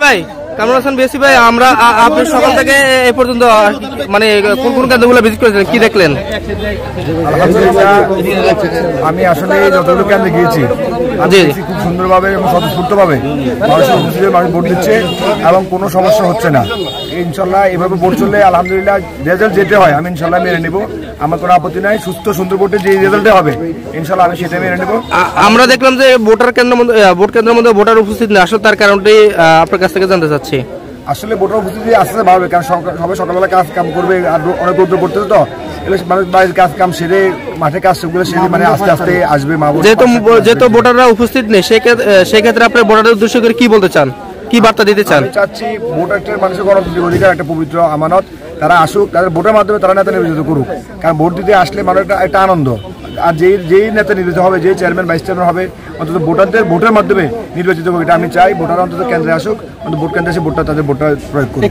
ভাই কেমন আছেন বিএসসি ভাই? আমরা আপনি সকাল থেকে এই পর্যন্ত মানে কোন কোন কেন্দ্রগুলো ভিজিট করেছিলেন, কি দেখলেন? আলহামদুলিল্লাহ, আমি আসলে যতগুলো কেন্দ্রে গিয়েছি খুব সুন্দরভাবে এবং স্বতঃস্ফূর্তভাবে মানুষ ভোট দিচ্ছে এবং কোনো সমস্যা হচ্ছে না। ইনশাল্লাহ এভাবে ভোট চললে আলহামদুলিল্লাহ রেজাল্ট যেতে হয় আমি ইনশাল্লাহ মেনে নেব। আমার কোনো আপত্তি নাই। সুস্থ সুন্দর ভোটে যে রেজাল্টে হবে ইনশাল্লাহ আমি সেটা মেনে নেব। আমরা দেখলাম যে ভোট কেন্দ্রের মধ্যে ভোটার উপস্থিত নেই, আসলে তার কারণটাই আপনার কাছ থেকে জানতে চাচ্ছি। আসলে ভোটার উপস্থিতি আসতে পারবে, কারণ সবাই সকালবেলা কাজ কাম করবে, আর অনেক রোদ্র পড়তেছে তো মানুষ বাড়ির কাজ কাম সেরে মাঠে কাজ সেগুলো সেরে মানে আস্তে আস্তে আসবে। যেহেতু ভোটাররা উপস্থিত নেই সেক্ষেত্রে আপনার ভোটারের উদ্দেশ্য করে কি বলতে চান, কি বার্তা দিতে চান? আমি চাচ্ছি ভোট একটা মানুষের গণতান্ত্রিক অধিকার, একটা পবিত্র আমানত। তারা আসুক, তাদের ভোটের মাধ্যমে তারা নেতা নির্বাচিত করুক, কারণ ভোট দিতে আসলে মানুষের একটা আনন্দ। আর যেই নেতা নির্বাচিত হবে, যেই চেয়ারম্যান ভাইস চেয়ারম্যান হবে, অন্তত ভোটারদের ভোটের মাধ্যমে নির্বাচিত হবে, এটা আমি চাই। ভোটার অন্তত কেন্দ্রে আসুক, অন্তত ভোট কেন্দ্রে এসে ভোটটা তাদের ভোটটা প্রয়োগ করুক।